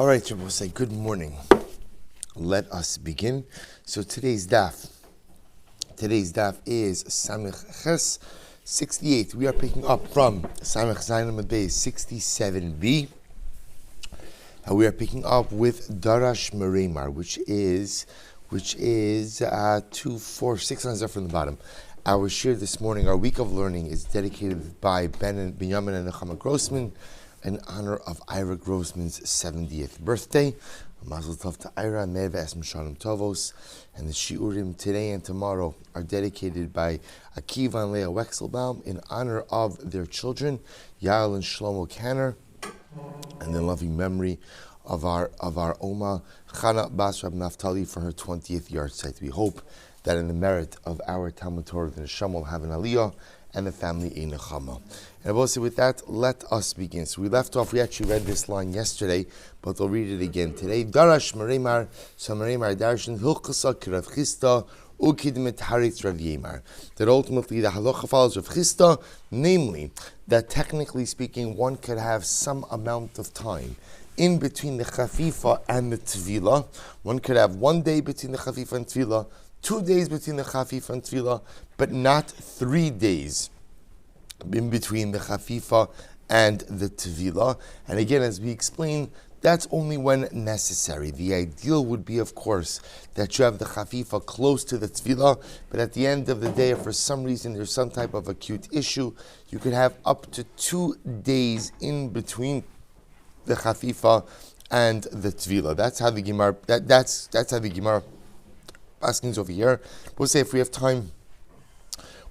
All right, Rabbi, say good morning. Let us begin. So today's daf is Samech Ches 68. We are picking up from Samech Zayin Beis 67b, and we are picking up with Darash Meremar, which is 2, 4, 6 lines up from the bottom. Our shir this morning, our week of learning, is dedicated by Binyamin and Nechama Grossman in honor of Ira Grossman's 70th birthday. Mazel tov to Ira, Meves Mishanim Tovos, and the shiurim today and tomorrow are dedicated by Akiva and Leah Wexelbaum in honor of their children, Yael and Shlomo Kanner, and the loving memory of our Oma Chana Bas Rab Naftali for her 20th yahrzeit. We hope that in the merit of our Talmud Torah, the Neshama will have an aliyah and the family a nechama. And also with that, let us begin. So we left off, we actually read this line yesterday, but we'll read it again today. Darash Meremar, so Meremar Darshan, Hilchasa Kirav Chista, Ukidmet Haritz Rav Yemar. That ultimately the halacha follows Rav Chista, namely, that technically speaking, one could have some amount of time in between the chafifa and the tvila. One could have 1 day between the chafifa and tvila, 2 days between the chafifa and tvila, but not 3 days in between the chafifa and the tvila. And again, as we explained, that's only when necessary. The ideal would be, of course, that you have the chafifa close to the tvila, but at the end of the day, if for some reason there's some type of acute issue, you could have up to 2 days in between the chafifa and the tvila. That's how the Gemara. That's how the Gemara askings over here. We'll say if we have time,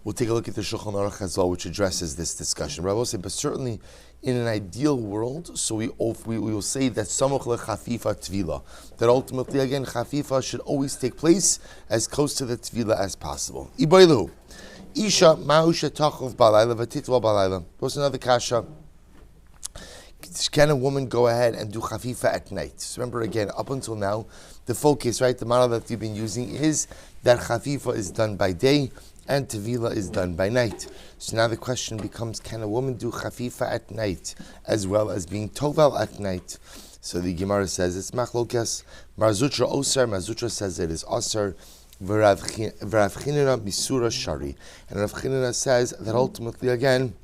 we'll take a look at the Shulchan Aruch as well, which addresses this discussion. Rabbi will say, but certainly in an ideal world, so we will say that samuch lechafifa tvila, that ultimately again chafifa should always take place as close to the tvila as possible. Iboilu, isha ma'usha tachov balayla v'titwa balayla. What's another kasha? Can a woman go ahead and do chafifa at night? So remember again, up until now, the focus, right, the model that you've been using is that chafifa is done by day and tevila is done by night. So now the question becomes, can a woman do chafifa at night as well as being tovel at night? So the Gemara says it's machlokas. Marzutra osar, Marzutra says it is osar. V'Rav Chinina misura shari. And Rav Chinina says that ultimately again,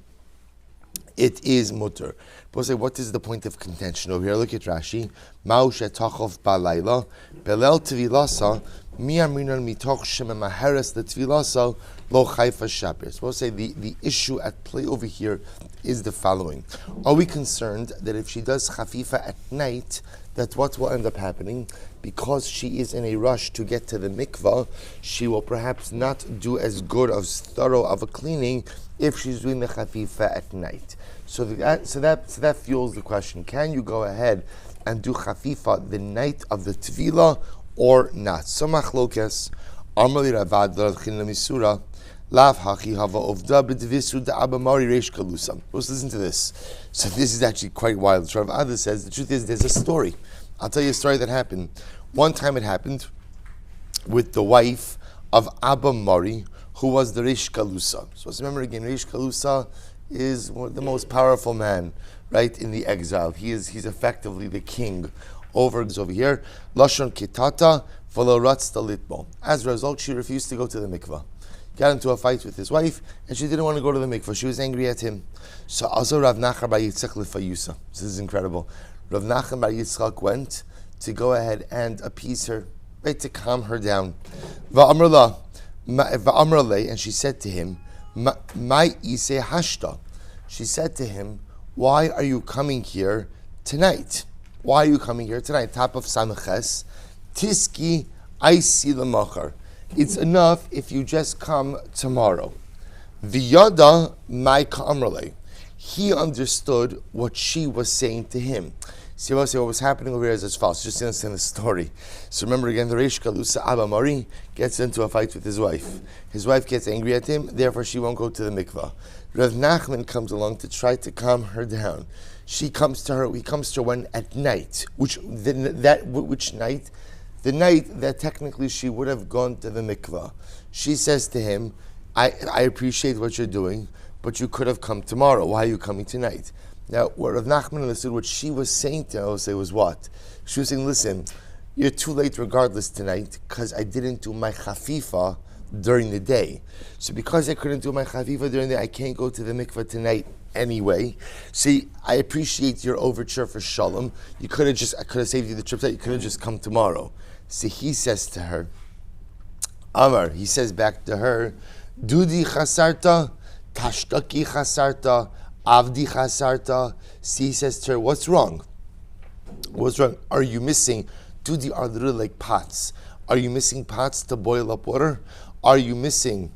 it is mutter. But say, what is the point of contention over here? Look at Rashi. Ma'u shetachov balayla belel tvilasa mi'aminan mitoch shememaheres the tvilasa lo chayfa shabbos. We'll say the issue at play over here is the following: are we concerned that if she does chafifa at night, that what will end up happening? Because she is in a rush to get to the mikvah, she will perhaps not do as good, as thorough of a cleaning if she's doing the chafifa at night. So that fuels the question: can you go ahead and do chafifa the night of the tvila or not? So machlokes amali ravad l'chin misura lav hachi hava ovda b'dvisu da'abamari reish kalusam. Let's listen to this. So this is actually quite wild. Rav Ada says the truth is there's a story. I'll tell you a story that happened. One time it happened with the wife of Abba Mari, who was the Reish Kalusa. So let's remember again, Reish Kalusa is the most powerful man, right, in the exile. He's effectively the king over here. Lashon Kitata v'lo ratzta litbo. As a result, she refused to go to the mikvah. Got into a fight with his wife, and she didn't want to go to the mikvah. She was angry at him. So also Rav Nachar bar Yitzchak lefayusa. This is incredible. Rav Nachar bar Yitzchak went to go ahead and appease her, right, to calm her down. Va'amrla, and she said to him, "My ise hashta." She said to him, "Why are you coming here tonight? Why are you coming here tonight?" Top of Samches, Tiski Aisi Lamachar. It's enough if you just come tomorrow. V'yada my ka'amrle. He understood what she was saying to him. See what was happening over here is as follows. Just to understand the story. So remember again, the Reish Kalusa Abba Mari gets into a fight with his wife. His wife gets angry at him, therefore she won't go to the mikvah. Rav Nachman comes along to try to calm her down. He comes to her when at night, which night? The night that technically she would have gone to the mikvah. She says to him, I appreciate what you're doing, but you could have come tomorrow. Why are you coming tonight? Now, what Rav Nachman understood, what she was saying to Hosei was what? She was saying, listen, you're too late regardless tonight because I didn't do my chafifa during the day. So because I couldn't do my chafifa during the day, I can't go to the mikveh tonight anyway. See, I appreciate your overture for shalom. I could have saved you the trip. You could have just come tomorrow. So he says to her, Amar, he says back to her, Dudi chasarta, tashtaki chasarta, avdi chasarta. See, he says to her, what's wrong? What's wrong? Are you missing? Dudi are literally like pots. Are you missing pots to boil up water? Are you missing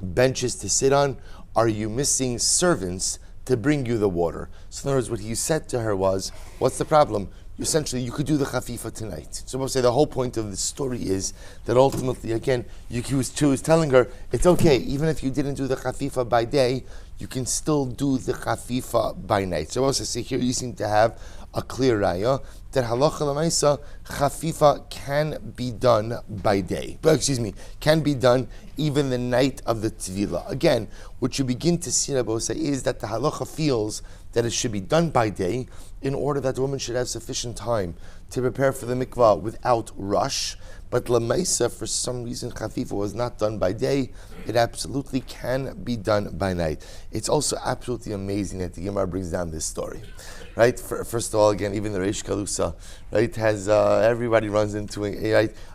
benches to sit on? Are you missing servants to bring you the water? So in other words, what he said to her was, what's the problem? Essentially, you could do the chafifa tonight. So I say the whole point of the story is that ultimately, again, he was telling her, it's okay, even if you didn't do the chafifa by day, you can still do the chafifa by night. So I also say here, you seem to have a clear raya that halacha l'maisa chafifa can be done by day. Can be done even the night of the tvila. Again, what you begin to see, Rabbi, is that the halacha feels that it should be done by day in order that the woman should have sufficient time to prepare for the mikvah without rush. But l'maisa, for some reason, chafifa was not done by day. It absolutely can be done by night. It's also absolutely amazing that the Gemara brings down this story. Right? First of all, again, even the Reish Kalusa, right, has everybody runs into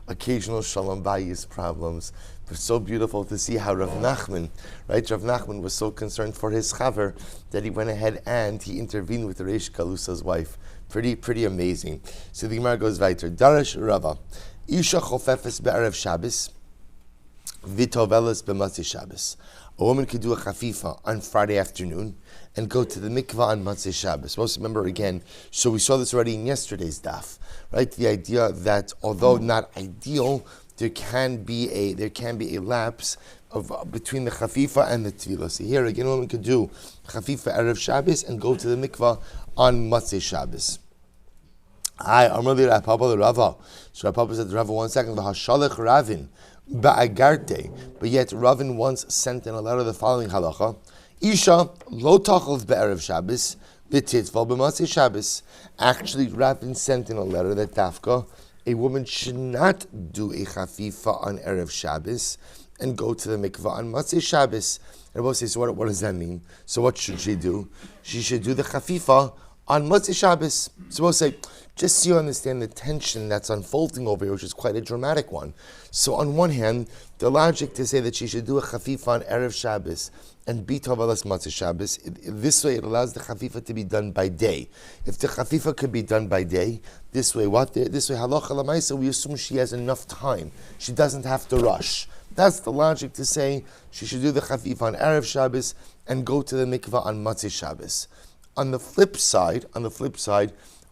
occasional shalom bayis problems. But it's so beautiful to see how Rav Nachman was so concerned for his chaver that he went ahead and he intervened with the Reish Kalusa's wife. Pretty amazing. So the Gemara goes weiter. Darash Rava, Isha chofefes be'erev Shabbos, vitoveles b'matzei Shabbos. A woman could do a chafifa on Friday afternoon and go to the mikvah on Matzei Shabbos. Most remember again, so we saw this already in yesterday's daf, right? The idea that although not ideal, there can be a lapse of between the chafifa and the tefillah. So here again, a woman could do chafifa erev Shabbos and go to the mikvah on Matzei Shabbos. So Rabbi said to Rava, 1 second, v'hashalech Ravin ba'agarte, but yet Ravin once sent in a letter the following halacha: Isha lo tachov be'erev Shabbos v'titval b'matzei Shabbos. Actually, Ravin sent in a letter that dafka, a woman should not do a chafifa on erev Shabbos and go to the mikvah on Matzei Shabbos. And Rabbi says, so what does that mean? So what should she do? She should do the chafifa on Matzei Shabbos. So we'll say, just so you understand the tension that's unfolding over here, which is quite a dramatic one. So on one hand, the logic to say that she should do a chafifa on Erev Shabbos and be Tavalas Matzah Shabbos, this way it allows the chafifa to be done by day. If the chafifa could be done by day, this way halacha l'maisa, we assume she has enough time. She doesn't have to rush. That's the logic to say she should do the chafifa on Erev Shabbos and go to the mikvah on Matzah Shabbos. On the flip side,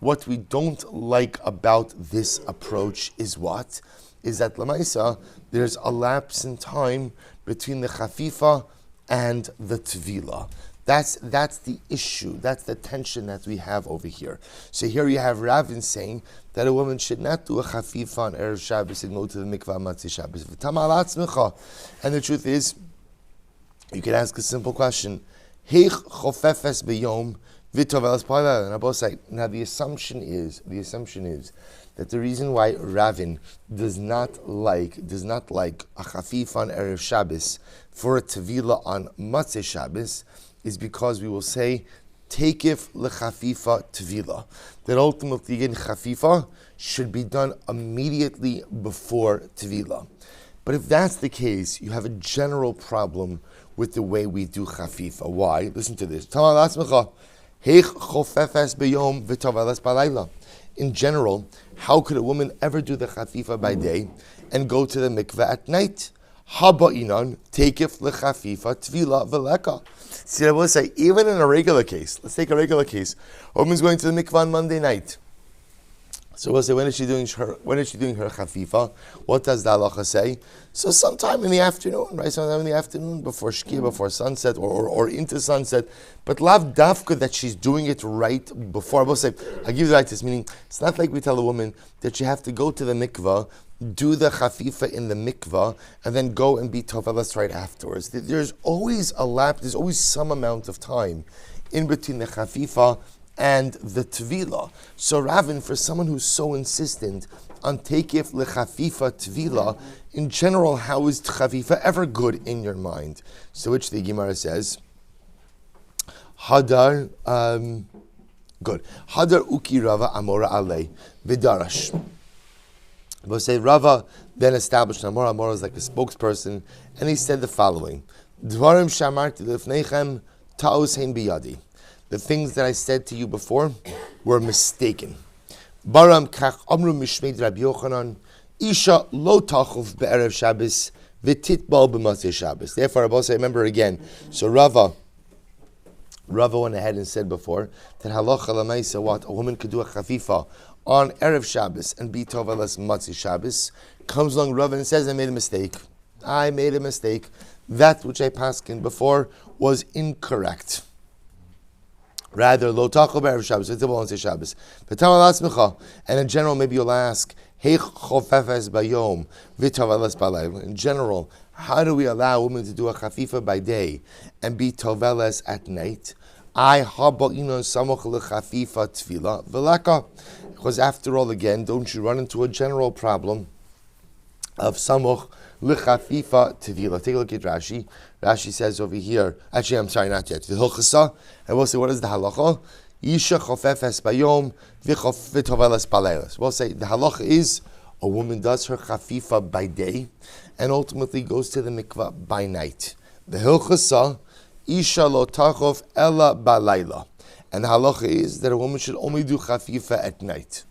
what we don't like about this approach is what? Is that l'maisa, there's a lapse in time between the chafifa and the tvila. That's the issue. That's the tension that we have over here. So here you have Ravin saying that a woman should not do a chafifa on Erev Shabbos and go to the mikvah Matzah Shabbos. And the truth is, you can ask a simple question: Heich chofefes b'yom v'toveles b'layla. And I both say, now the assumption is that the reason why Ravin does not like a chafif on Erev Shabbos for a tevila on Matzeh Shabbos is because we will say takif lechafifa tevila, that ultimately again chafifa should be done immediately before tevila. But if that's the case, you have a general problem with the way we do chafifa. Why? Listen to this. In general, how could a woman ever do the chafifa by day and go to the mikveh at night? Haba'inan takif lechafifa tvila veleka. See, I will say, even in a regular case, let's take a regular case. A woman's going to the mikveh on Monday night. So we'll say, when is she doing her chafifa? What does the halacha say? So sometime in the afternoon, right? Sometime in the afternoon, before shkia, before sunset, or into sunset. But lav dafka that she's doing it right before. I will say, I'll give you the right this, meaning it's not like we tell a woman that you have to go to the mikveh, do the chafifa in the mikveh, and then go and be tovelas right afterwards. There's always a lap, there's always some amount of time in between the chafifa and the tvila. So Ravin, for someone who's so insistent on tekif lechafifa tvila, in general, how is chafifa ever good in your mind? So which the Gemara says, Hadar, good. Hadar uki Rava amora alei vidarash. We'll say Rava then established Amora. Amora is like a spokesperson, and he said the following: Dvarim shamarti lefneichem ta'os hein biyadi. The things that I said to you before were mistaken. Baram kach amru mishmeid Rabbi Yochanan, Isha lo tachuf be'erev Shabbos v'titbal b'matzei Shabbos. Therefore, Rabbi, I remember again. So Rava went ahead and said before that halacha l'maisa, what a woman could do a chafifa on erev Shabbos and be tovelas matzei Shabbos. Comes along Rava and says, I made a mistake. That which I paskined before was incorrect. Rather, lo tachol be'erev Shabbos, v'titbal b'matzei Shabbos. And in general, maybe you'll ask, in general, how do we allow women to do a chafifa by day and be toveles at night? Because after all, again, don't you run into a general problem of samoch l'chafifa tvila? Take a look at Rashi. Rashi says over here, actually, I'm sorry, not yet. V'hilchasa, and we'll say, what is the halacha? Yisha chofefes bayom v'toveles baleilas. We'll say the halacha is a woman does her chafifa by day and ultimately goes to the mikvah by night. The hilchasa isha lo tachof ella balayla, and the halacha is that a woman should only do chafifa at night.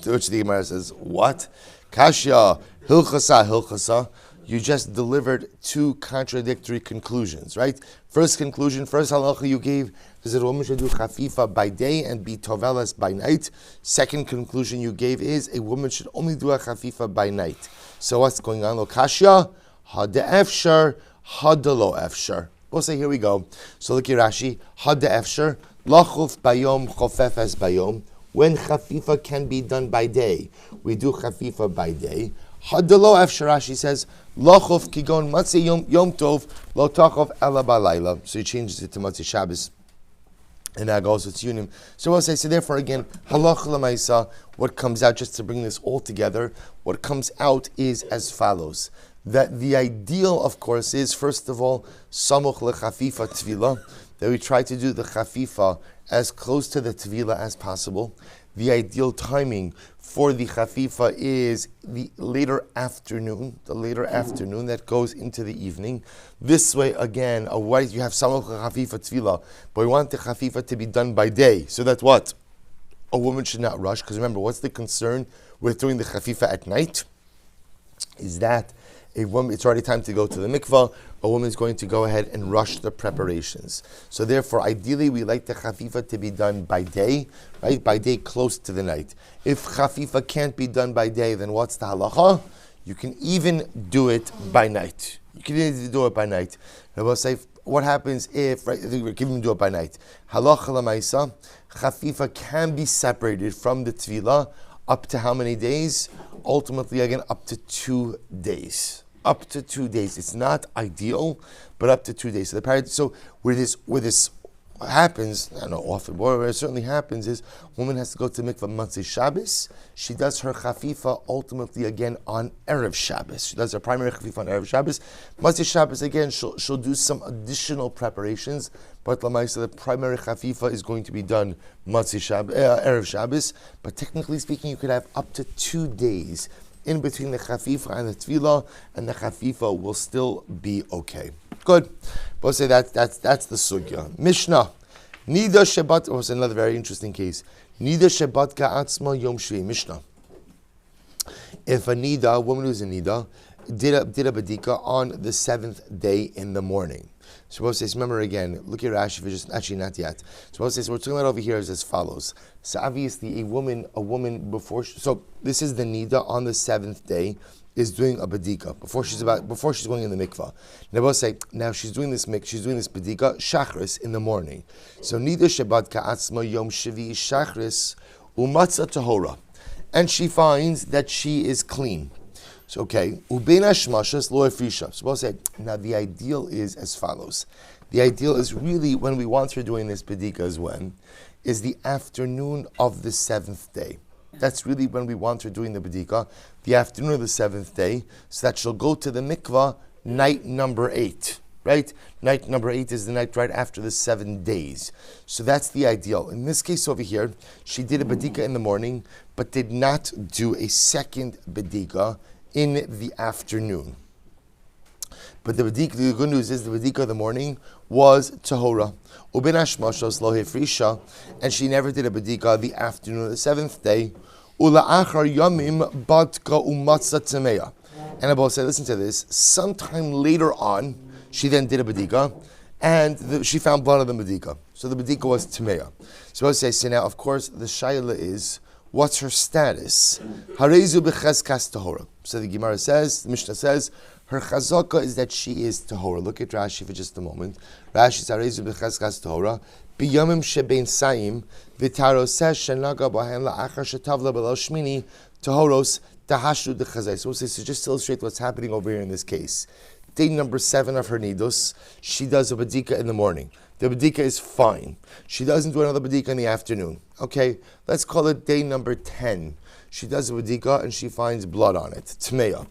To which the Gemara says, what? Kashya hilchasa. You just delivered two contradictory conclusions, right? First halacha you gave is that a woman should do chafifa by day and be tovelas by night. Second conclusion you gave is a woman should only do a chafifa by night. So what's going on? Lo kashya, hada efshar, hada lo efshar. We'll say, here we go. So look at Rashi. Hada efshar, lachuf bayom chofef es bayom. When chafifa can be done by day, we do chafifa by day. Hadalo efshar, Rashi says, Lochov kigon matzei yom tov lo tachov ela balayla. So he changes it to matzei Shabbos, and that goes with yunim. So we'll say, so therefore again, halach l'maisa, what comes out, just to bring this all together, what comes out is as follows. That the ideal, of course, is, first of all, samuch lechafifa tvila, that we try to do the chafifa as close to the tvila as possible. The ideal timing for the chafifa is the later afternoon that goes into the evening. This way, again, you have some chafifa tvila, but we want the chafifa to be done by day, so that what? A woman should not rush, because remember, what's the concern with doing the chafifa at night? Is that a woman, it's already time to go to the mikvah, a woman is going to go ahead and rush the preparations. So therefore, ideally, we like the chafifa to be done by day, right? By day, close to the night. If chafifa can't be done by day, then what's the halacha? You can even do it by night. I will say, what happens if, right, we can even do it by night. Halacha l'maisa, chafifa can be separated from the tvila up to how many days? Ultimately, again, up to 2 days. Up to 2 days. It's not ideal, but up to 2 days. So where this happens, I don't know often, but where it certainly happens is woman has to go to mikvah matzei Shabbos. She does her chafifa ultimately again on erev Shabbos. She does her primary chafifa on erev Shabbos. Matzei Shabbos again, she'll do some additional preparations, but the primary chafifa is going to be done matzei Shabbos, erev Shabbos. But technically speaking, you could have up to 2 days in between the chafifa and the tefillah, and the chafifa will still be okay. Good. We'll say that's the sugya. Mishnah. Niddah shebat. Was another very interesting case. Niddah shebat ka'atzma yom shvi. Mishnah. If a niddah, a woman who's a niddah, did a badika on the 7th day in the morning. So we'll say, remember again, look at Rashi, actually not yet. So we'll say, so we're talking about over here is as follows. So obviously a woman before, so this is the niddah on the 7th day, is doing a badika before she's going in the mikvah. Now we'll say, now she's doing this badika shachris in the morning. So niddah shebat ka'atzma yom shvi shachris umatzah tahora, and she finds that she is clean. So okay, ubena shmashas lo efrisha. So we'll say now the ideal is as follows. The ideal is really when we want her doing this bedika is the afternoon of the seventh day. That's really when we want her doing the bedika, the afternoon of the seventh day, so that she'll go to the mikvah night number 8. Right? Night number 8 is the night right after the 7 days. So that's the ideal. In this case over here, she did a bedika in the morning, but did not do a second bedika in the afternoon. But the good news is the bedika of the morning was tahora. Ubin hashmashos lo hefrisha, and she never did a bedika the afternoon of the 7th day. Ula achar yamim badka umatza tameya. And Abba said, listen to this, sometime later on, she then did a bedika, and she found blood on the bedika. So the bedika was tameya. So I say, so now, of course, the shayla is, what's her status? Harezu b'cheskas tahora. So the Gemara says, the Mishnah says, her chazaka is that she is tahora. Look at Rashi for just a moment. Rashi says, Harezu b'cheskas tahora. B'yamim shebein sayim, v'taroseh shenaga b'hen la'achar shetavla b'lo shmini, tahoros tahashu d'chazai. So we'll say, so just to illustrate what's happening over here in this case. Day number 7 of her nidus, she does a bedika in the morning. The bedika is fine. She doesn't do another bedika in the afternoon. Okay, let's call it day number 10. She does a bedika and she finds blood on it. Tmeya.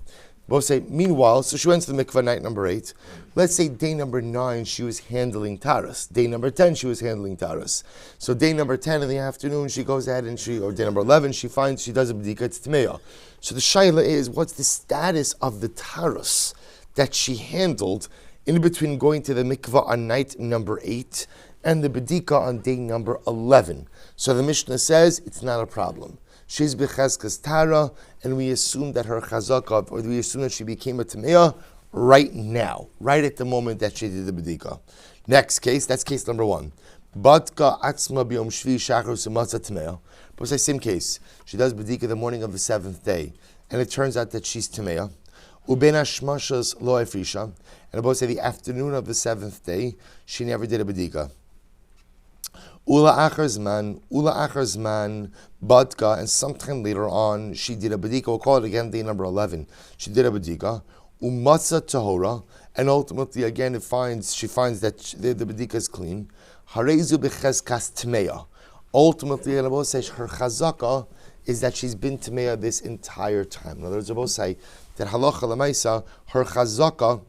We'll say, meanwhile, so she went to the mikvah night number 8. Let's say day number 9, she was handling taras. Day number 10, she was handling taras. So day number 10 in the afternoon, she goes ahead and or day number 11, she does a bedika, it's tmeya. So the shayla is, what's the status of the taras that she handled in between going to the mikvah on night number 8 and the bedika on day number 11. So the Mishnah says it's not a problem. She's becheskas tara, and we assume that her chazaka, or we assume that she became a tameya right now, right at the moment that she did the bedika. Next case, that's case number 1. Batka atzma b'yom shvi shachar sumatza tameya. But it's the same case. She does bedika the morning of the 7th day, and it turns out that she's tameya. Ubena shmashas lo efrisha, and about say the afternoon of the 7th day, she never did a bedika. Ula achar zman, badka, and sometime later on, she did a bedika. We'll call it again day number 11. She did a bedika. Umatza tahora, and ultimately again she finds that the bedika is clean. Harezu b'cheskas tmeya. Ultimately, and Rabbi says her chazaka is that she's been tameya this entire time. In other words, Rabbi say that halacha l'maisa, her chazaka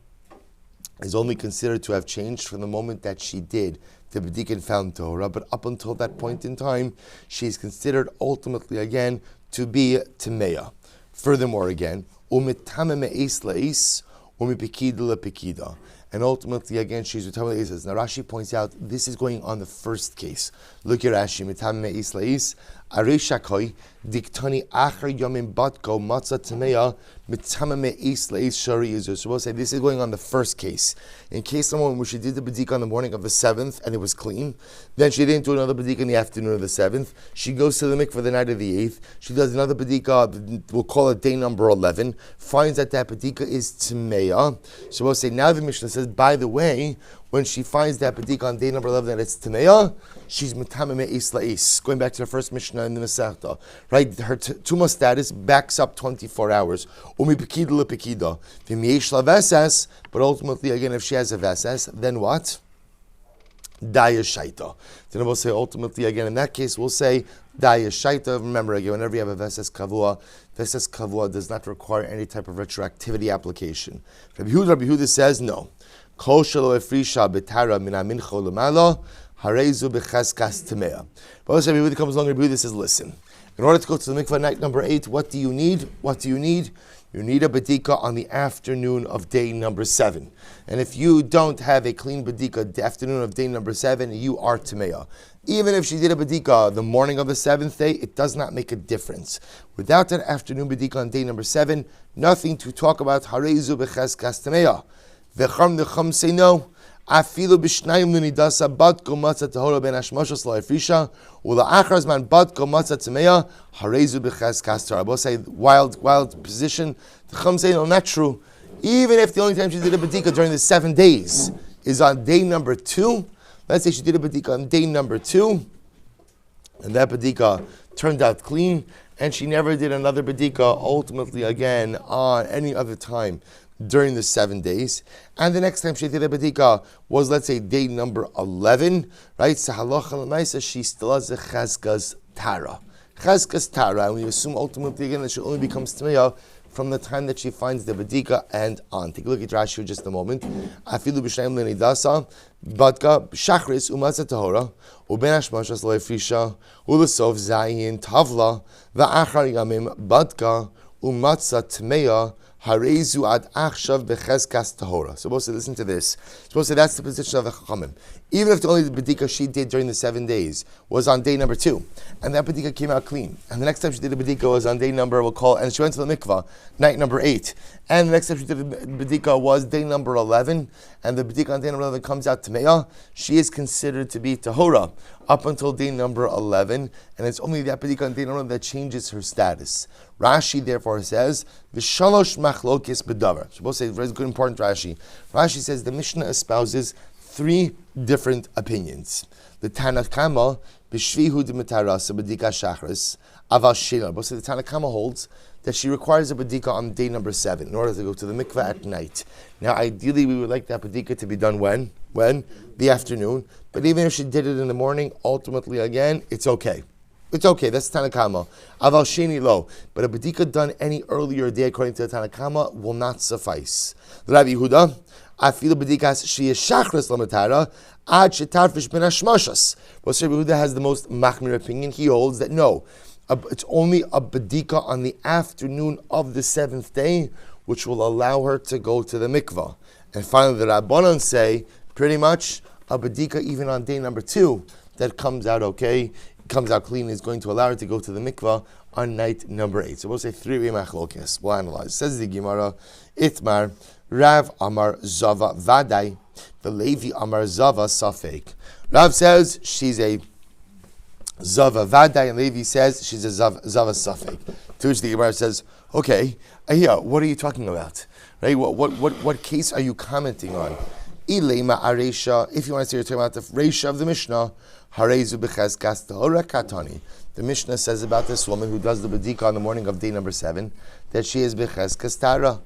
is only considered to have changed from the moment that she did the bedika and found Torah, but up until that point in time, she is considered ultimately again to be tameya. Furthermore, again, umitame me'es la'is, umipekida le'pekida. And ultimately, again, she's with Tamil Isas. Now, Rashi points out this is going on the first case. Look at Rashi. Mitam me'is la'is, arishakoi, diktani achar yomim batko, matzah tameya, mitam me'is la'is shari izu. So we'll say this is going on the first case. In case number 1, where she did the bedika on the morning of the 7th and it was clean, then she didn't do another bedika in the afternoon of the 7th. She goes to the mikveh for the night of the 8th. She does another bedika, we'll call it day number 11, finds that bedika is tameya. So we'll say now the Mishnah says, by the way, when she finds that bedika on day number 11 that it's tameya, she's mitame me'is la'is. Going back to the first Mishnah in the Masechta, right? Her tuma status backs up 24 hours. Umi pekida lepekida. V'miesh laveses, but ultimately, again, if she has a veses, then what? Daya shaita. Then we'll say ultimately, again, in that case, we'll say daya shaita. Remember, again, whenever you have a veses kavua does not require any type of retroactivity application. Rabbi Yehuda says no. Kol shelo efrisha betara min amincha l'mala harezu b'cheskas tameya. But also, Rabbi Yehuda comes along and Rabbi Yehuda says, listen, in order to go to the mikvah night number 8, what do you need? You need a bedika on the afternoon of day number 7. And if you don't have a clean bedika the afternoon of day number 7, you are tameya. Even if she did a bedika the morning of the 7th day, it does not make a difference. Without that afternoon bedika on day number 7, nothing to talk about. Harezu b'cheskas tameya. V'cham say no. Afilu b'shnayim l'nidasa batko matzah tahora ben hashmashos la'efrisha u'la'achar zman batko matzah tameya harezu b'cheskas tahora. Both say wild position. The Chum say no, not true. Even if the only time she did a bedika during the 7 days is on day number 2, let's say she did a bedika on day number 2, and that bedika turned out clean, and she never did another bedika ultimately again on any other time during the 7 days. And the next time she did a bedika was, let's say, day number 11, right? So halacha l'maisa, she still has a chazkas tara. Chazkas tara, and we assume ultimately again that she only becomes tmeya from the time that she finds the bedika and on. Take a look at Rashi for just a moment. Afilu b'shnayim l'nidasa, badka shachris u'matzah tahora, u'ben hashmashas lo'efrisha, u'lesov zayin tavla, va'achar yamim badka u'matzah tmeya, harezu ad achshav bechezkas tahora. Supposed to listen to this. Supposed to say that's the position of the Chachamim. Even if the only bedika she did during the 7 days was on day number 2, and that bedika came out clean, and the next time she did the bedika was on day number, we'll call, and she went to the mikvah, night number 8, and the next time she did the bedika was day number 11, and the bedika on day number 11 comes out Tameya, she is considered to be tahora up until day number 11, and it's only that bedika on day number 11 that changes her status. Rashi therefore says, V'shalosh machlokis bedavar. She both say very good, important Rashi. Rashi says the Mishnah espouses 3 different opinions. The Tanakama, b'shvihu d'metarasa bedika shachris, aval shela. Both say the Tanakama holds that she requires a bedika on day number 7 in order to go to the mikveh at night. Now, ideally, we would like that bedika to be done when? The afternoon. But even if she did it in the morning, ultimately, again, it's okay. It's okay, that's Tanakama. Aval sheni lo. But a bedika done any earlier day, according to the Tanakama, will not suffice. The Rabbi Yehuda, afilu bedikas she is shachris lamatara, ad shetarfish ben hashmashas. But Rabbi Yehuda has the most machmir opinion. He holds that no, it's only a bedika on the afternoon of the 7th day, which will allow her to go to the mikvah. And finally, the Rabbanon say, pretty much, a bedika even on day number 2, that comes out okay, comes out clean, is going to allow her to go to the mikvah on night number 8. So we'll say 3 machlokes. We'll analyze. Says the Gemara, Itmar, Rav Amar Zava Vadai, the Levi Amar Zava Safek. Rav says she's a Zava Vadai, and Levi says she's a Zava Safek. To which the Gemara says, okay, what are you talking about? Right? What case are you commenting on? Ilema Aresha, if you want to say you're talking about the Resha of the Mishnah, Harezu b'chezkas tahora katani. The Mishnah says about this woman who does the bedika on the morning of day number 7 that she is b'chezkas tara.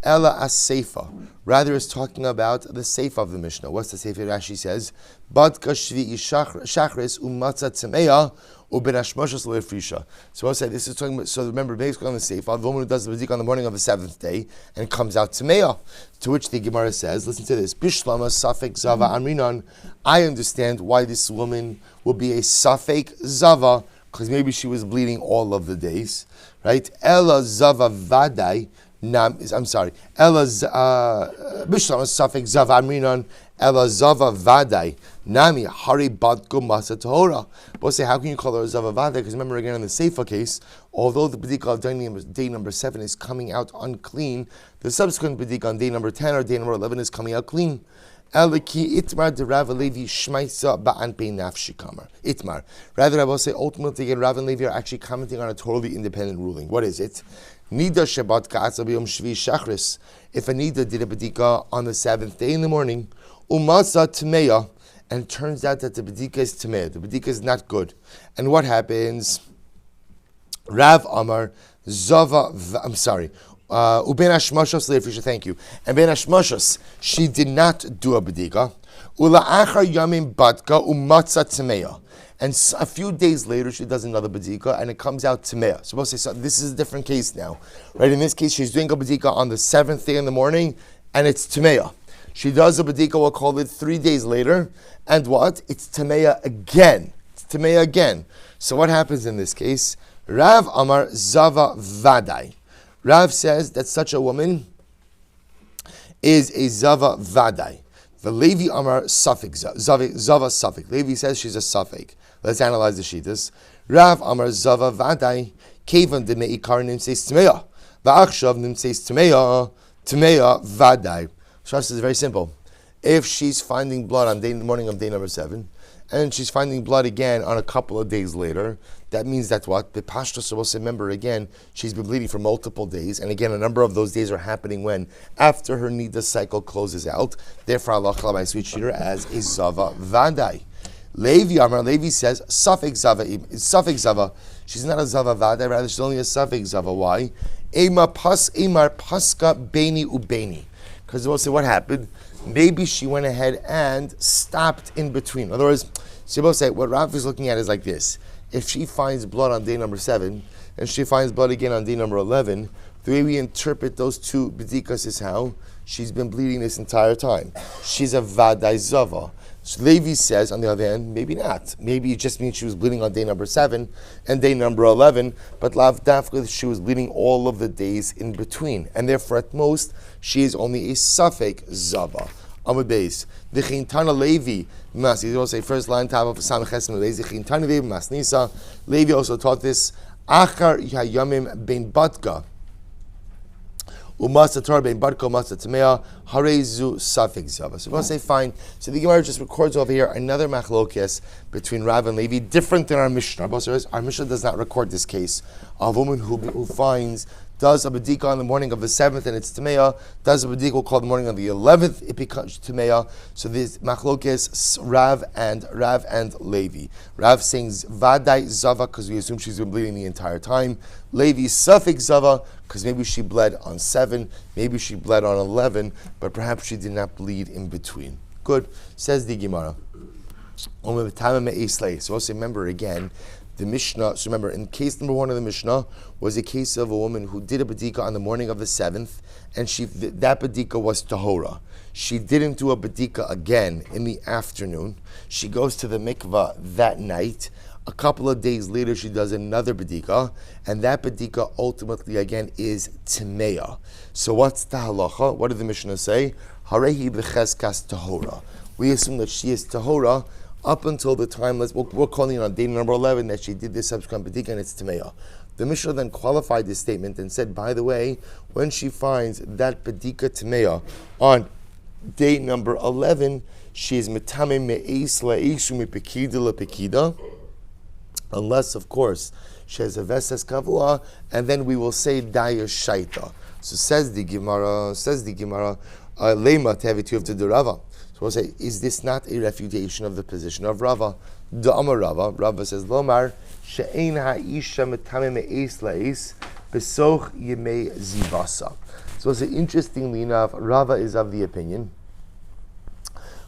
Ella as seifa. Rather, is talking about the seifa of the Mishnah. What's the seifa? Rashi says, Badka shvi'i shachris u'matzah tzemeya u'ben hashmashas lo'efrisha. So I'll say this is talking about, so remember, basically on the seifa, the woman who does the bedika on the morning of the 7th day and comes out tzemeya. To which the Gemara says, listen to this, Bishlama safek zava amrinan. I understand why this woman will be a safek zava, because maybe she was bleeding all of the days, right? Ella zava vadai. I'm sorry. Ella Bishlama Safek Zav Amrinan Ella Zava Vadai Nami Hari Badko Masa Tahora. But say, how can you call her Zava Vadai? Because remember again in the Seifa case, although the bedika of day number 7 is coming out unclean, the subsequent bedika on day number 10 or day number 11 is coming out clean. Itmar de Rav Levi Shmaisa Ba'an Pei Nafshi Kamar. Itmar. Rather, I will say ultimately again, Rav and Levi are actually commenting on a totally independent ruling. What is it? Niddah Shabbat Ka'atza B'yom Shvi Shachris. If a Niddah did a bedika on the 7th day in the morning, Umasa Tmeya, and it turns out that the bedika is Tmeya, the bedika is not good. And what happens? Rav Amar Zava, Uben Hashmashos Leifrisha, thank you. And Ben Hashmashos, she did not do a bedika. Ula Achar Yamim Badka Umatza Tmeya. And a few days later, she does another bedika, and it comes out Tmeya. So we'll say, so this is a different case now. Right? In this case, she's doing a bedika on the 7th day in the morning, and it's Tmeya. She does a bedika, we'll call it 3 days later, and what? It's Tmeya again. It's Tmeya again. So what happens in this case? Rav Amar Zava Vadai. Rav says that such a woman is a Zava Vadai. The Levi Amar Safik, Zava Safik. Levi says she's a Safik. Let's analyze the Shitas. Rav Amar Zava Vadai, Kevan de Meikar Nimseis Tmeya. Va'achshav Nimseis Tmeya, Tmeya Vadai. Shas is very simple. If she's finding blood on the morning of day number 7, and she's finding blood again on a couple of days later, that means that what? The Pashto is supposed to remember again, she's been bleeding for multiple days, and again, a number of those days are happening when? After her Niddah cycle closes out. Therefore, Allah I treat her as a Zava Vadai. Levi says, Safek Zava. She's not a Zava Vada, rather she's only a Safek Zava. Why? Emar Paska Beni Ubeni. Because we'll say, what happened? Maybe she went ahead and stopped in between. In other words, she will say, what Rav is looking at is like this. If she finds blood on day number 7, and she finds blood again on day number 11, the way we interpret those two bedikas is how she's been bleeding this entire time. She's a Vadai Zava. So Levi says, on the other hand, maybe not. Maybe it just means she was bleeding on day number 7 and day number 11, but Lav Dafka, she was bleeding all of the days in between. And therefore, at most, she is only a Safek Zava. Amud Beis. The Chintana Levi, Mas, you say first line, top of Sam Chesem Levi, Chintana Levi, Mas Nisa. Levi also taught this, Achar Yayamim Ben Batka. Umasa Torah ben Barko Masa Tamea Harezu Safik Zava. So we'll say fine. So the Gemara just records over here another machlokes between Rav and Levi, different than our Mishnah. Our Mishnah does not record this case of a woman who finds, does a bedika on the morning of the 7th and it's Tamea, does a bedika called the morning of the 11th, it becomes Tamea. So this machlokes Rav and Levi. Rav saying Vadai Zava because we assume she's been bleeding the entire time. Levi Safik Zava because maybe she bled on 7, maybe she bled on 11, but perhaps she did not bleed in between. Good. Says the Gemara. So also remember again, the Mishnah, so remember, in case number 1 of the Mishnah was a case of a woman who did a bedika on the morning of the 7th, and that bedika was tahora. She didn't do a bedika again in the afternoon. She goes to the mikvah that night. A couple of days later, she does another bedika, and that bedika ultimately again is timeya. So what's the halacha? What did the Mishnah say? Harehi b'cheskas tahora. We assume that she is tahora up until the time, we're calling it on day number 11 that she did this subsequent bedika and it's Tameya. The Mishnah then qualified this statement and said, by the way, when she finds that bedika Tameya on day number 11, she is metame me'es la'ishu mipekida la'pekida, unless, of course, she has a vesas kavua, and then we will say daya shaita. So says the Gemara, lema tevitu of the Rava. So we'll say, is this not a refutation of the position of Rava? Da'amar Rava. Rava says, Lomar, she'ein ha'isha metame me'es la'is, besoch yemei zivasa. So we'll say, interestingly enough, Rava is of the opinion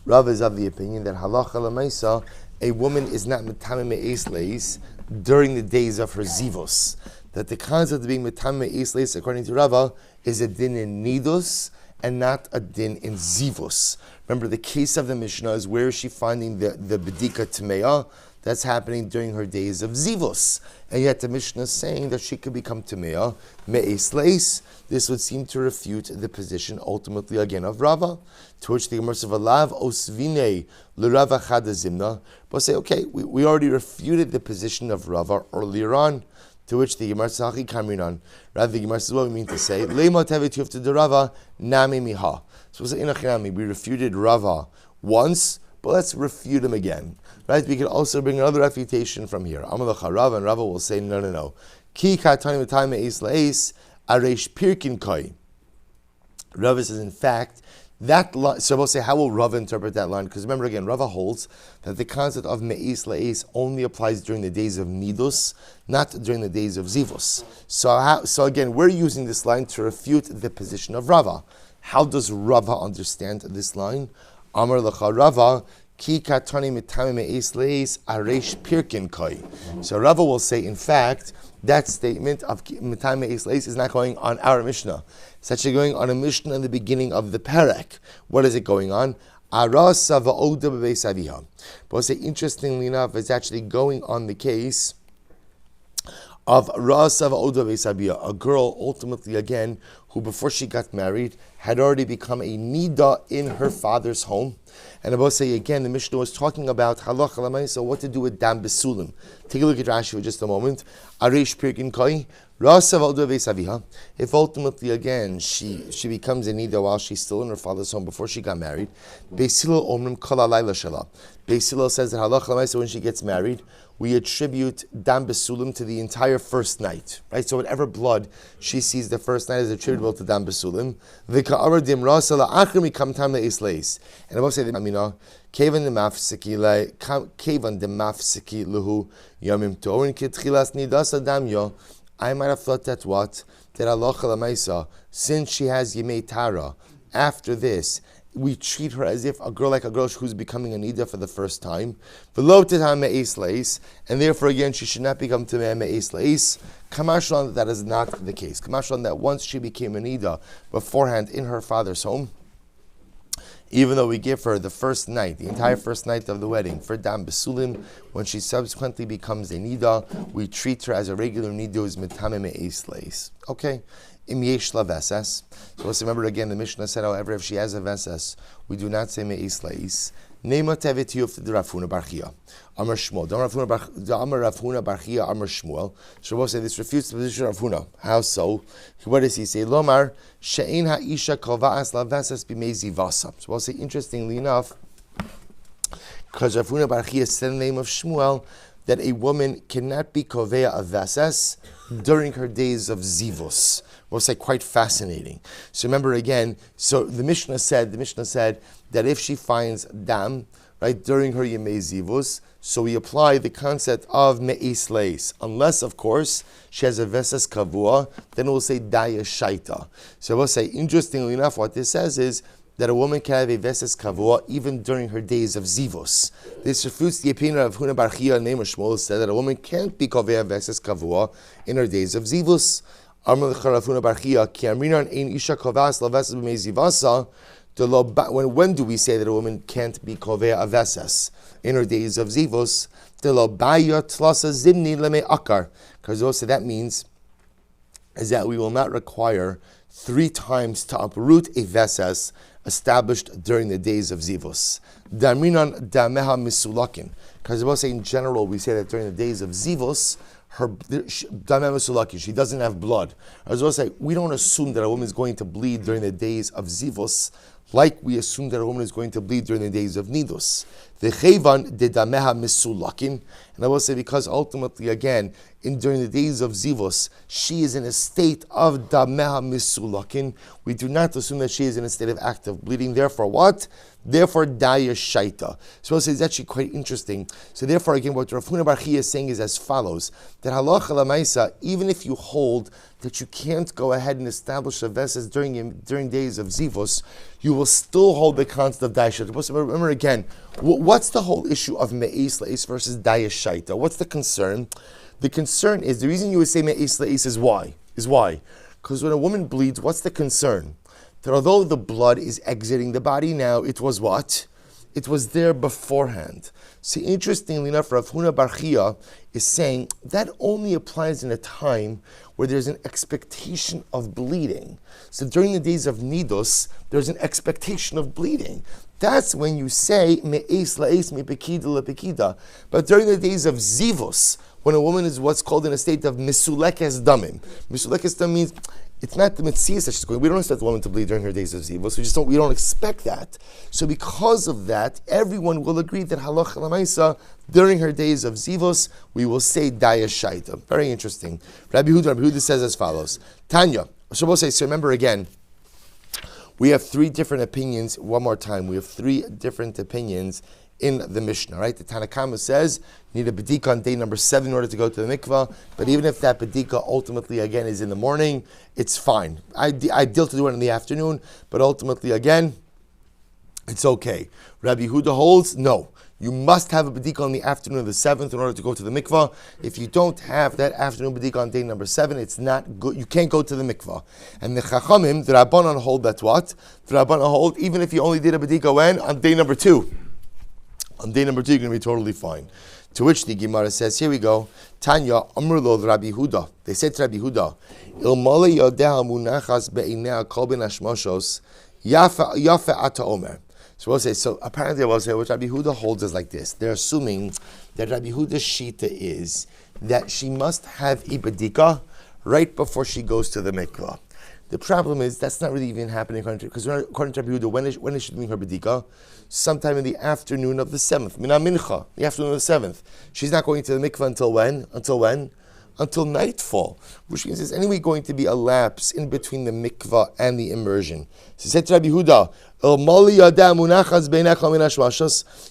that halacha l'maisa, a woman is not metame me'es la'is during the days of her zivos. That the concept of being metame me'es la'is, according to Rava, is a din in nidus, and not a din in zivus. Remember, the case of the Mishnah is where is she finding the bedika Tameya? That's happening during her days of zivus. And yet the Mishnah is saying that she could become Tameya, me'es leis. This would seem to refute the position ultimately again of Rava. To which the Gemara says, Alav osvine l'Rava chada zimna. But say, okay, we already refuted the position of Rava earlier on. To which the Gemara says, Kamrinan. Rather, the Gemara says, what we mean to say, Lema tevitu to the Rava, nami miha. So we say, we refuted Rava once, but let's refute him again. Right? We can also bring another refutation from here. Amalacha Rava, and Rava will say, no. Ki katani v'tayim me'es la'es, areish pirkin koi. Rava says, in fact, that line, so we'll say, how will Rava interpret that line? Because remember again, Rava holds that the concept of me'es la'es only applies during the days of nidus, not during the days of zivus. So again, we're using this line to refute the position of Rava. How does Rava understand this line? Amar l'cha Rava, ki katani mitame me'es la'es areish pirkin koi. So Rava will say, in fact, that statement of mitame me'es la'es is not going on our Mishnah. It's actually going on a Mishnah in the beginning of the Perek. What is it going on? But say, interestingly enough, it's actually going on the case of a girl, ultimately again, who before she got married had already become a Niddah in her father's home. And I will say again, the Mishnah was talking about halacha l'maisa, what to do with dam besulim. Take a look at Rashi for just a moment. Areish pirkin koi. If ultimately again she becomes a niddah while she's still in her father's home before she got married, Beis Hillel says that halacha l'maaseh when she gets married, we attribute dam besulim to the entire first night, right? So whatever blood she sees the first night is attributable to dam besulim. V'ka'ara dimrasa la'achrim mikam tam le'isleis. And I will say the amina kevan demafsiki lehu yamim to'orin kitchilas nidas adam yo. I might have thought that what? That halacha l'maaseh, since she has yemei tara, after this, we treat her as if a girl who's becoming a niddah for the first time. And therefore, again, she should not become to me'es la'is. Kamashlan, that is not the case. Kamashlan, that once she became a niddah beforehand in her father's home, even though we give her the first night, the entire first night of the wedding, for dam besulim, when she subsequently becomes a niddah, we treat her as a regular niddah who is mitame me'es la'is. Okay? Im yesh la veses. So let's remember again, the Mishnah said, however, if she has a veses, we do not say me'is la'is. Nema tevet yuf de Rav Huna bar Chia. Amar Shmuel. Amar Rav Huna bar Chia, Amar Shmuel. So we'll say this refutes the position of Rav Huna. How so? What does he say? Lomar, she'ein ha'isha kova'as la veses b'mei zivasa. So we'll say, interestingly enough, because Rav Huna bar Chia said in the name of Shmuel, that a woman cannot be kovea a veses during her days of zivus. We'll say quite fascinating. So remember again, so the Mishnah said that if she finds dam, right, during her yemei zivus, so we apply the concept of me'is leis. Unless, of course, she has a veses kavua, then we'll say daya shaita. So we'll say, interestingly enough, what this says is that a woman can have a veses kavua even during her days of zivus. This refutes the opinion of Huna bar Chia, name of Shmuel, said that a woman can't be kovea veses kavua in her days of zivus. When do we say that a woman can't be kovea a veses in her days of zivus? Because also that means is that we will not require 3 times to uproot a veses established during the days of zivus. Because we'll say in general, we say that during the days of zivus, she doesn't have blood. As well say, we don't assume that a woman is going to bleed during the days of zivus, like we assume that a woman is going to bleed during the days of nidus. And I will say, because ultimately, again, during the days of zivus, she is in a state of dameha misulakin. We do not assume that she is in a state of active bleeding. Therefore, what? Therefore, daya shaita. So it's actually quite interesting. So therefore, again, what Rav Huna bar Chia is saying is as follows: that halacha l'maisa, even if you hold that you can't go ahead and establish a veses during days of zivus, you will still hold the concept of daya shaita. Remember again, what's the whole issue of me'es la'is versus daya shaita? What's the concern? The concern is, the reason you would say me'es la'is is why? Because when a woman bleeds, what's the concern? That although the blood is exiting the body now, it was what? It was there beforehand. See, interestingly enough, Rav Huna bar Chia is saying that only applies in a time where there's an expectation of bleeding. So during the days of nidus, there's an expectation of bleeding. That's when you say me'es la'es me'pekida le'pekida. But during the days of zivus, when a woman is what's called in a state of misulekes damim. Misulekes damim means it's not the mitzvah that she's going. We don't expect the woman to bleed during her days of zivus. We don't expect that. So because of that, everyone will agree that halacha l'maisa during her days of zivus, we will say daya shaita. Very interesting. Rabbi Huda says as follows: Tanya. So we'll say. So remember again, we have 3 different opinions. One more time, we have 3 different opinions in the Mishnah, right? The Tanakama says you need a bedika on day number 7 in order to go to the mikvah, but even if that bedika ultimately again is in the morning, it's fine. Ideal to do it in the afternoon, but ultimately again, it's okay. Rabbi Huda holds, no. You must have a bedika on the afternoon of the 7th in order to go to the mikvah. If you don't have that afternoon bedika on day number 7, it's not good. You can't go to the mikvah. And the Chachamim, the Rabbanan hold that what? The Rabbanan hold, even if you only did a bedika when? On day number 2. On day number 2, you're going to be totally fine. To which the Gemara says, here we go, Tanya, Amrlo, Rabbi Huda. They said to Rabbi Huda, Ilmale yodea munachas be'inea kol ben hashmoshos, yafe ata omer. So we'll say, so apparently we'll say, what Rabbi Huda holds is like this. They're assuming that Rabbi Huda's shita is that she must have a bedika right before she goes to the mikvah. The problem is that's not really even happening because according to Rabbi Yehuda, when is she doing her bedika? Sometime in the afternoon of the 7th, Mina Mincha, the afternoon of the 7th. She's not going to the mikvah until when? Until nightfall, which means there's anyway going to be a lapse in between the mikvah and the immersion. So said to Rabbi Yehuda,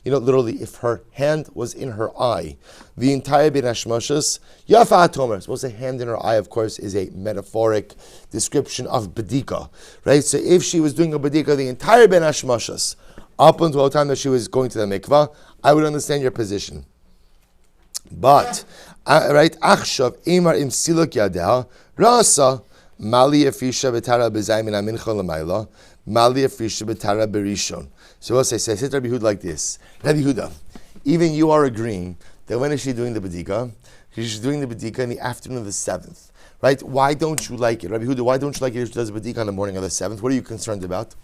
literally, if her hand was in her eye, the entire ben hashmashas, yafa atomer. Supposed to say hand in her eye, of course, is a metaphoric description of bedika, right? So if she was doing a bedika the entire ben hashmashas up until the time that she was going to the mikvah, I would understand your position. But right, achshav emar im siluk yadeha rasa mali afisha betara bezaymin amincha lamayla mali afisha betara berishon. So we'll say Rabbi Yehuda like this. Rabbi Yehuda, even you are agreeing that when is she doing the bedika? She's doing the bedika in the afternoon of the 7th. Right? Why don't you like it? Rabbi Yehuda, why don't you like it if she does the bedika on the morning of the 7th? What are you concerned about?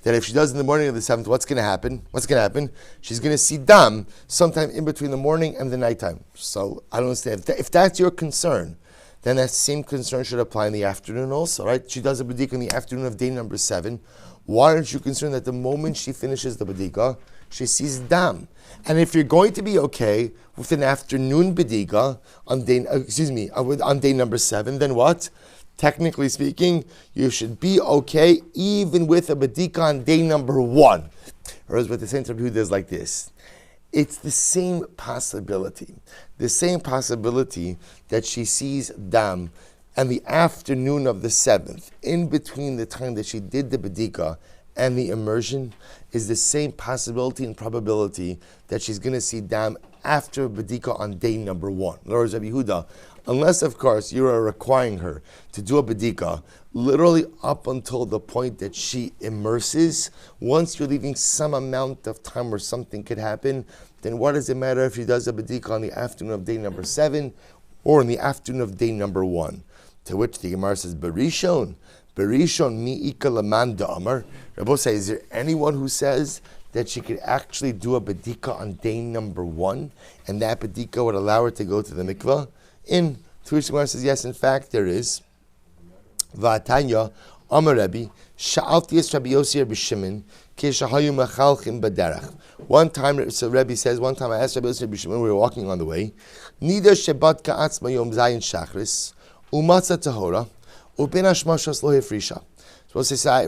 That if she does in the morning of the 7th, what's going to happen? She's going to see dam sometime in between the morning and the nighttime. So I don't understand. If that's your concern, then that same concern should apply in the afternoon also, right? She does a bedika in the afternoon of day number 7. Why aren't you concerned that the moment she finishes the bedika, she sees dam? And if you're going to be okay with an afternoon bedika on day number 7, then what? Technically speaking, you should be okay even with a bedika on day number 1. Whereas what the Saint Rabbi Yehuda is like this. It's the same possibility that she sees dam and the afternoon of the 7th, in between the time that she did the bedika and the immersion, is the same possibility and probability that she's going to see dam after bedika on day number 1. In other words, Rabbi Yehuda, unless, of course, you are requiring her to do a bedika literally up until the point that she immerses, once you're leaving some amount of time where something could happen, then what does it matter if she does a bedika on the afternoon of day number 7 or in the afternoon of day number 1? To which the Gemara says, Berishon mi'ika lamanda amar. Rabbi says, is there anyone who says that she could actually do a bedika on day number 1 and that bedika would allow her to go to the mikvah? To which the Gemara says, yes, in fact, there is. Va'atanya, Amar Rabbi, Sha'alti es Rabbi Yossi Rabbi Shimon, Keshahayu Machalchim Baderach. One time, so Rabbi says, one time I asked Rabbi Yossi Rabbi Shimon, we were walking on the way, Niddah shebat ka'atzma yom zayin shachris, umatza tahora, uben hashmashas lo hefrisha. So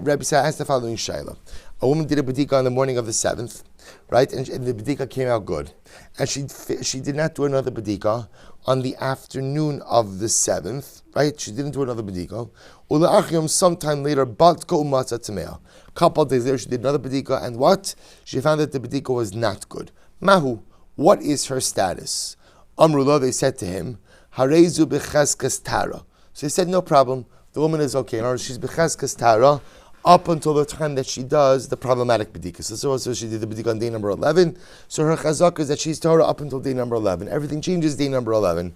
Rabbi said, I asked the following shayla. A woman did a bedika on the morning of the 7th, right? And the bedika came out good. And she did not do another bedika on the afternoon of the 7th, right? She didn't do another bedika. Ula'achiyom, sometime later, batko umatza tamea. A couple of days later, she did another bedika, and what? She found that the bedika was not good. Mahu, what is her status? Amrullah, they said to him, Harezu b'cheskas tara. So he said, no problem. The woman is okay. In other words, she's b'cheskas tara up until the time that she does the problematic bedika. So she did the bedika on day number 11. So her chazak is that she's Torah up until day number 11. Everything changes day number 11.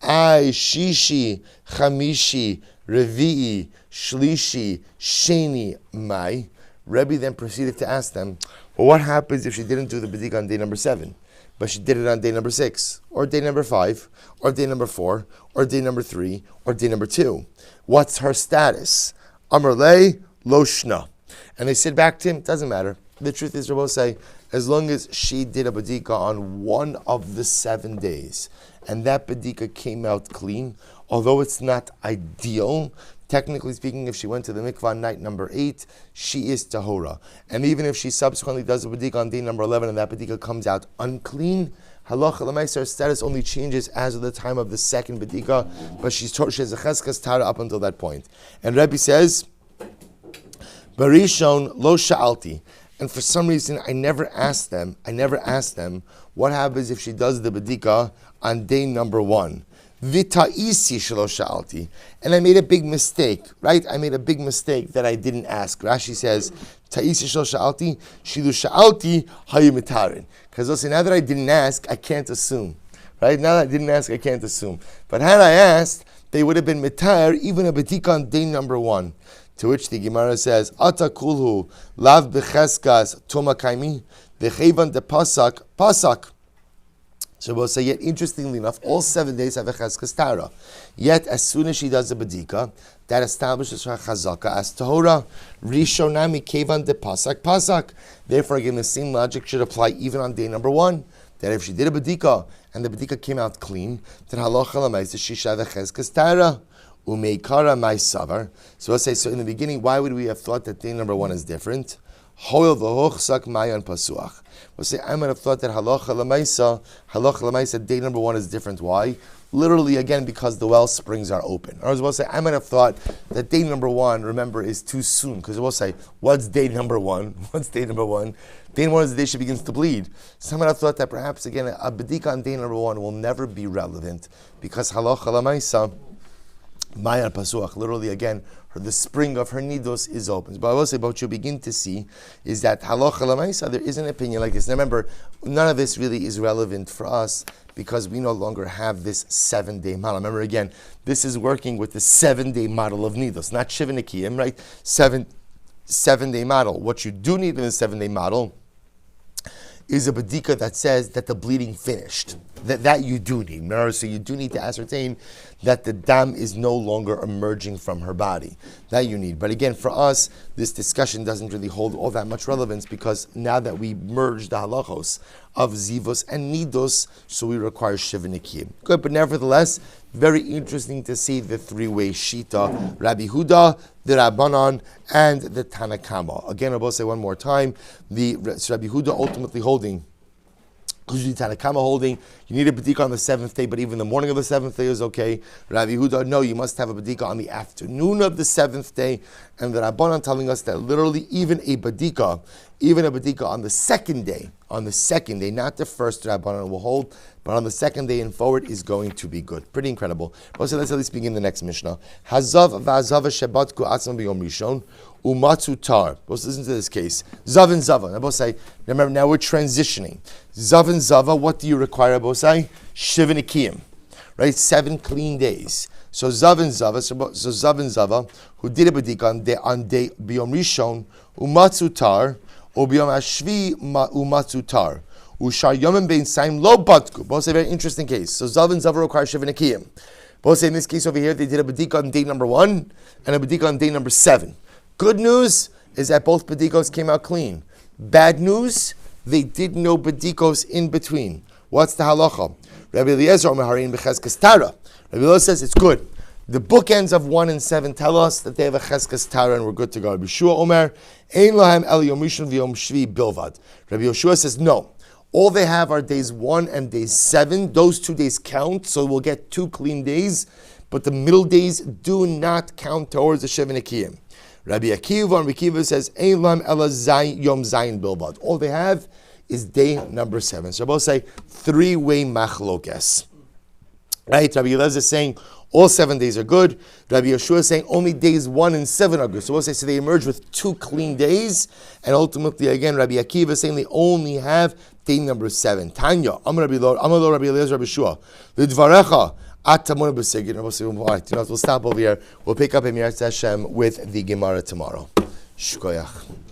Ay, shishi, chamishi, revi'i, shlishi, sheni, mai. Rebbe then proceeded to ask them, well, what happens if she didn't do the bedika on day number 7, but she did it on day number 6, or day number 5, or day number 4, or day number 3, or day number 2? What's her status? Amar lei, lo shna. And they said back to him, it doesn't matter. The truth is, Rabbi say, as long as she did a bedika on one of the 7 days, and that bedika came out clean, although it's not ideal, technically speaking, if she went to the mikvah on night number 8, she is tahora. And even if she subsequently does a bedika on day number 11 and that bedika comes out unclean, halacha l'maaseh, her status only changes as of the time of the second bedika, but she has a cheskas tara up until that point. And Rabbi says, Barishon lo sha'alti. And for some reason, I never asked them what happens if she does the bedika on day number 1. V'ta'isi shelo sha'alti. And I made a big mistake, right? I made a big mistake that I didn't ask. Rashi says, ta'isi shelo sha'alti, shilu sha'alti hayu mitarin. Because listen, now that I didn't ask, I can't assume. Right? Now that I didn't ask, I can't assume. But had I asked, they would have been mitar, even a bedika on day number 1. To which the Gemara says, Ata kulhu lav b'cheskas toma kaimi, v'chevan de pasak. So we'll say, yet interestingly enough, all 7 days have a cheskes tara. Yet as soon as she does a bedika, that establishes her chazaka as tahora. Rishonami kevan de pasak. Therefore, again, the same logic should apply even on day number 1. That if she did a bedika and the bedika came out clean, then halacha l'maisa she should have a cheskes tara. Umeikara my savar. So we'll say, so in the beginning, why would we have thought that day number 1 is different? Hoil v'hochsak mayan pasuach. We'll say, I might have thought that halacha l'maisa, day number 1 is different. Why? Literally, again, because the well springs are open. Or we'll say, I might have thought that day number 1, remember, is too soon. Because we'll say, what's day number 1? What's day number 1? Day number 1 is the day she begins to bleed. So I might have thought that perhaps, again, a bedika on day number 1 will never be relevant. Because halacha l'maisa, mayan pasuach, literally, again, the spring of her nidos is open. But I will say, what you begin to see is that halacha l'maisa, there is an opinion like this. Now remember, none of this really is relevant for us because we no longer have this 7-day model. Remember again, this is working with the 7-day model of nidos, not shiva nekiyim, right? 7-day model. What you do need in the 7-day model is a bedika that says that the bleeding finished. That you do need. So you do need to ascertain that the dam is no longer emerging from her body. That you need. But again, for us, this discussion doesn't really hold all that much relevance because now that we merge the halachos of zivos and nidos, so we require shiva nekiyim. Good, but nevertheless, very interesting to see the 3-way shita, Rabbi Huda, the Rabbanan, and the Tanakama. Again, I will say one more time, Rabbi Huda ultimately holding, usually Tanakama holding, you need a bedika on the 7th day, but even the morning of the 7th day is okay. Rabbi Huda, no, you must have a bedika on the afternoon of the 7th day. And the Rabbanan telling us that literally even a bedika on the second day, not the first Rabbanan will hold, but on the second day and forward is going to be good. Pretty incredible. So let's at least begin the next Mishnah. Hazav v'azava shebatku atzam b'yom rishon umatzu tar. Let's listen to this case. Zav and Zava. Abosai, remember now we're transitioning. Zav and Zava, what do you require, Abosai? Shiva nekiyim. Right? 7 clean days. So Zav and Zava, who did a bedika on day b'yom rishon umatzu tar, or b'yom hashvi umatzu tar. Ushar Yomim Bein Saim Lo Batku. Both say a very interesting case. So Zav and Zava require Shiva Nekiyim. Both say in this case over here, they did a bedika on day number 1 and a bedika on day number 7. Good news is that both bedikos came out clean. Bad news, they did no bedikos in between. What's the halacha? Rabbi Eliezer Omeharin B'chezkes Tara. Rabbi Eliezer says it's good. The bookends of 1 and 7 tell us that they have a cheskes tara and we're good to go. Rabbi Yeshua Omer, Ein Lahem El Yom Rishon V'Yom Shvi Bilvad. Rabbi Yeshua says no. All they have are days 1 and days 7. Those 2 days count, so we'll get 2 clean days. But the middle days do not count towards the Shiva Nekiyim. Rabbi Akiva says, Ein Lam Ela Yom Zayin Bilvad. All they have is day number 7. So I'll say 3-way machlokes. Right? Rabbi Eliezer is saying all 7 days are good. Rabbi Yeshua is saying only days 1 and 7 are good. So we'll say so they emerge with 2 clean days. And ultimately, again, Rabbi Akiva is saying they only have day number 7. Tanya, Amar Rabbi Eliezer, Rabbi Yeshua. L'dvarecha, atamona b'sigin. We'll stop over here. We'll pick up Emir Hashem with the Gemara tomorrow. Shkoyach.